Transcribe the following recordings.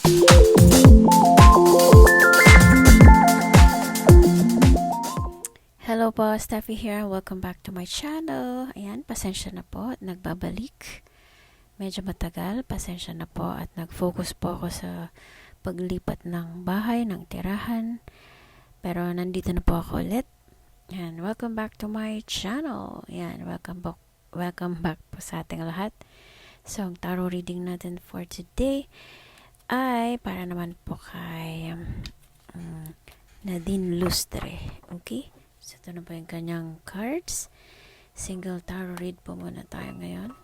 Hello po, Steffi here. Welcome back to my channel. Ayan, pasensya na po at nagbabalik. Medyo matagal, pasensya na po at nag-focus po ako sa paglipat ng bahay, ng tirahan. Pero nandito na po ako ulit. And welcome back to my channel. Ayan, welcome back po sa ating lahat. So, ang tarot reading natin for today ay para naman po kay Nadine Lustre. Okay? So, ito na po yung kanyang cards. Single tarot read po muna tayo ngayon.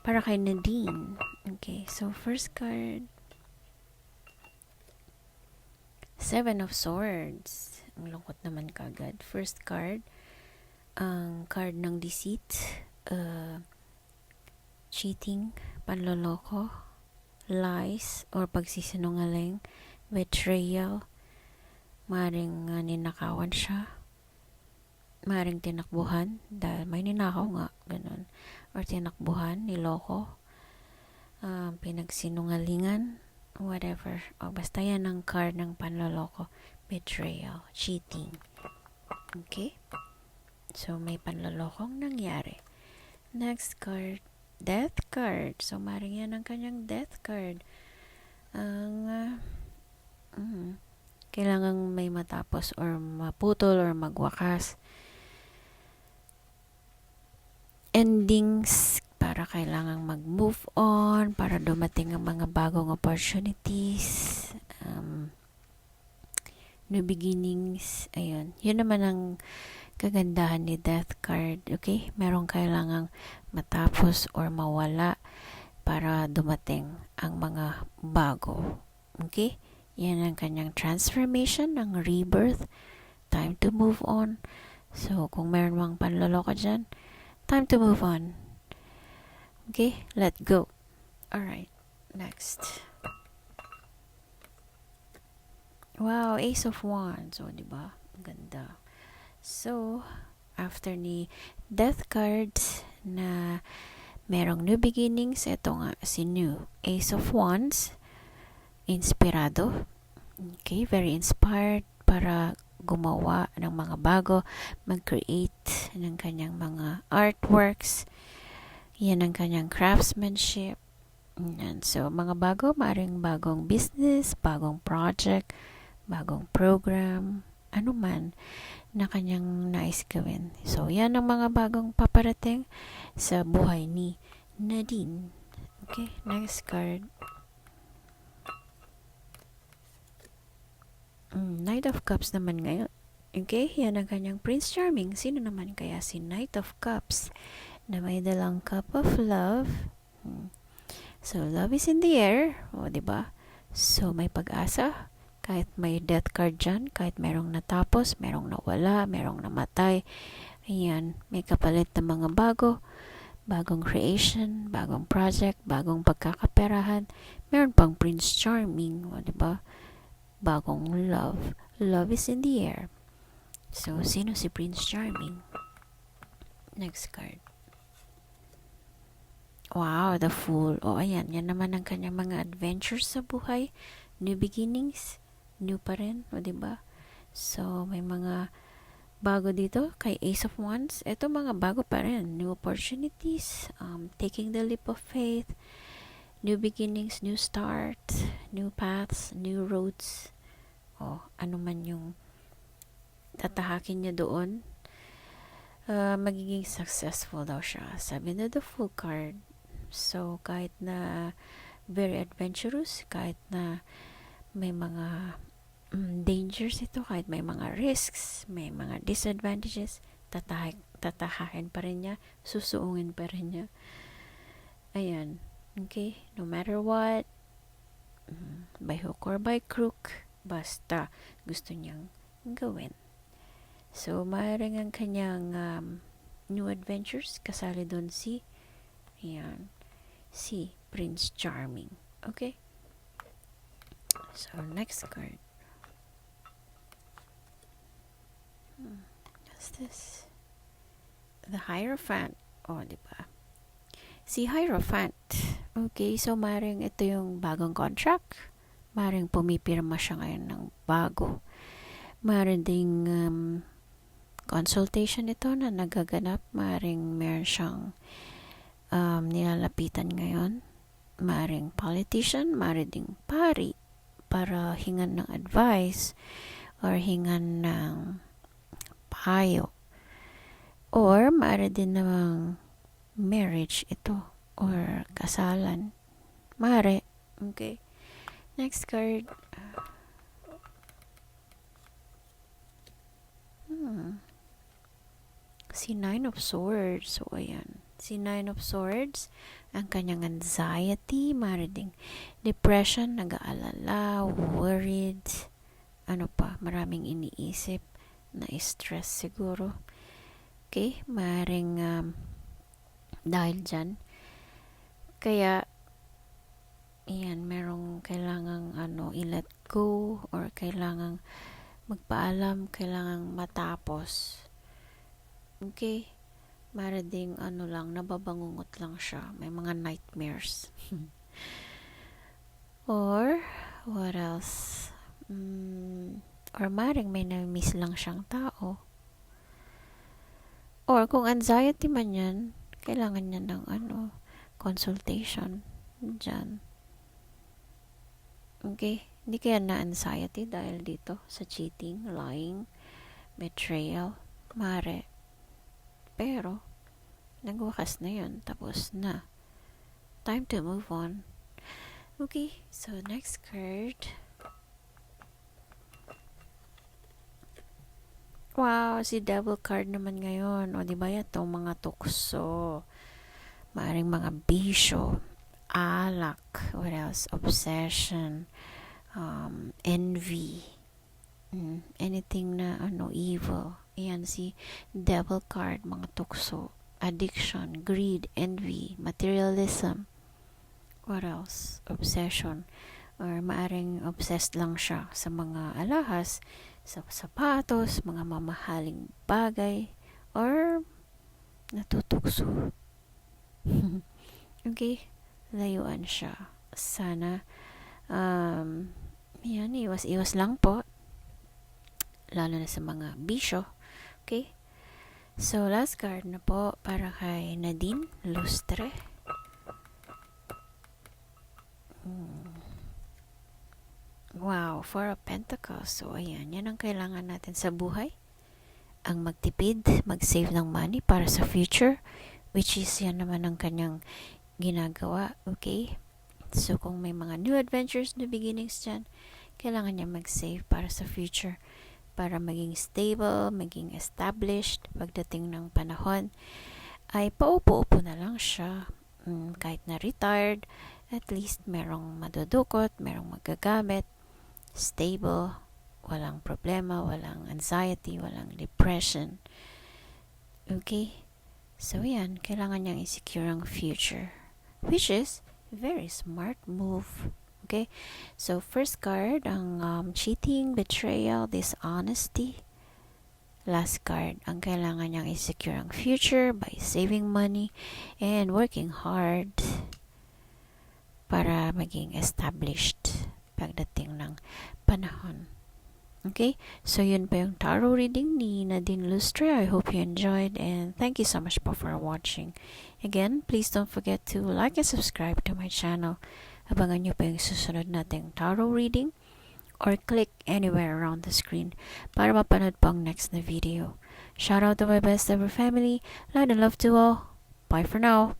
Para kay Nadine. Okay, so first card. Seven of Swords. Ang lungkot naman kagad. First card. Ang card ng deceit. Cheating. Panloloko. Lies. Or pagsisinungaling. Betrayal. Maring ninakawan siya. Maring tinakbuhan dahil may ninakaw nga, ganun, or tinakbuhan, niloko, pinagsinungalingan, whatever, o basta yan ang card ng panloloko, betrayal, cheating. Okay, so may panlolokong nangyari. Next card, death card. So maring yan ang kanyang death card. Ang kailangang may matapos or maputol or magwakas, endings, para kailangang mag-move on, para dumating ang mga bagong opportunities, new beginnings. Ayun, yun naman ang kagandahan ni death card. Okay, merong kailangang matapos or mawala para dumating ang mga bago. Okay, yan ang kanyang transformation, ng rebirth, time to move on. So kung meron mang panloloko dyan, time to move on. Okay, let go. Alright, next. Wow, Ace of Wands. O, diba? Ganda. So, after ni Death cards na merong new beginnings, ito nga si New. Ace of Wands. Inspirado. Okay, very inspired para gumawa ng mga bago, mag-create ng kanyang mga artworks. Yan ang kanyang craftsmanship. Yan. So, mga bago, maring bagong business, bagong project, bagong program, anuman na kanyang nais gawin. So, yan ang mga bagong paparating sa buhay ni Nadine. Okay, next card. Knight of Cups naman ngayon. Okay, yan ang kanyang Prince Charming. Sino naman kaya si Knight of Cups na may dalang cup of love? So, love is in the air. O, diba? So, may pag-asa. Kahit may death card dyan, kahit merong natapos, merong nawala, merong namatay. Ayan, may kapalit na mga bago. Bagong creation, bagong project, bagong pagkakaperahan. Meron pang Prince Charming. O, diba? Bagong love. Love is in the air. So, sino si Prince Charming? Next card. Wow, the Fool. O, ayan. Yan naman ang kanyang mga adventures sa buhay. New beginnings. New pa rin. O, diba? So, may mga bago dito kay Ace of Wands. Ito mga bago pa rin. New opportunities. Taking the leap of faith. New beginnings, new start, new paths, new roads. O, ano man yung tatahakin niya doon, magiging successful daw siya. Sabi na the Fool card. So, kahit na very adventurous, kahit na may mga dangers ito, kahit may mga risks, may mga disadvantages, tatahakin pa rin niya, susuungin pa rin niya. Ayan. Okay, no matter what, by hook or by crook, basta gusto niyang gawin. So, maaaring ang kanyang new adventures, kasali doon si Prince Charming. Okay? So, next card. What's this? The Hierophant. O, diba? Si Hierophant. Okay, so maring ito yung bagong contract, Maring pumipirma siya ngayon ng bago. Maring ding consultation ito na nagaganap. Maring meron siyang nilalapitan ngayon. Maring politician, maring ding pari para hingan ng advice or hingan ng payo. Or maring din namang marriage ito or kasalan. Mare. Okay. Next card. Si Nine of Swords. So, ayan. Si Nine of Swords, ang kanyang anxiety, maring depression, nag-aalala, worried, maraming iniisip, na-stress siguro. Okay, maring dahil dyan. Kaya, yan, merong kailangang i-let go or kailangang magpaalam, kailangang matapos. Okay? Marading nababangungot lang siya. May mga nightmares. Or, what else? Or maring may na-miss lang siyang tao. Or kung anxiety man yan, kailangan niya ng consultation dyan. Okay? Hindi kaya na-anxiety dahil dito sa cheating, lying, betrayal, mare. Pero, nagwakas na yun. Tapos na. Time to move on. Okay, so next card. Wow, si Devil card naman ngayon. O, diba itong mga tukso? Maaring mga bisyo, alak, what else? Obsession, envy, anything na evil. Ayan si Devil card, mga tukso, addiction, greed, envy, materialism, what else? Obsession, or maaring obsessed lang siya sa mga alahas, sa sapatos, mga mamahaling bagay, or natutukso. Okay, layuan siya. Sana yan, iwas lang po, lalo na sa mga bisyo. Okay, so last card na po para kay Nadine Lustre. Wow, Four of Pentacles. So ayan, yan ang kailangan natin sa buhay, ang magtipid, mag-save ng money para sa future, which is yan naman ang kanyang ginagawa. Okay, so kung may mga new adventures, new beginnings dyan, kailangan niya mag-save para sa future, para maging stable, maging established. Pagdating ng panahon ay paupo-upo na lang siya. Kahit na retired, at least merong madudukot, merong magagamit, stable, walang problema, walang anxiety, walang depression. Okay, so yan, kailangan niyang i-secure ang future, which is very smart move. Okay, so first card, ang cheating, betrayal, dishonesty. Last card, ang kailangan niyang i-secure ang future by saving money and working hard para maging established pagdating ng panahon. Okay, so yun pa yung tarot reading ni Nadine Lustre. I hope you enjoyed, and thank you so much po for watching. Again, please don't forget to like and subscribe to my channel. Abangan nyo pa yung susunod nating tarot reading, or click anywhere around the screen para mapanood po ang next na video. Shout out to my best ever family. Light and love to all. Bye for now.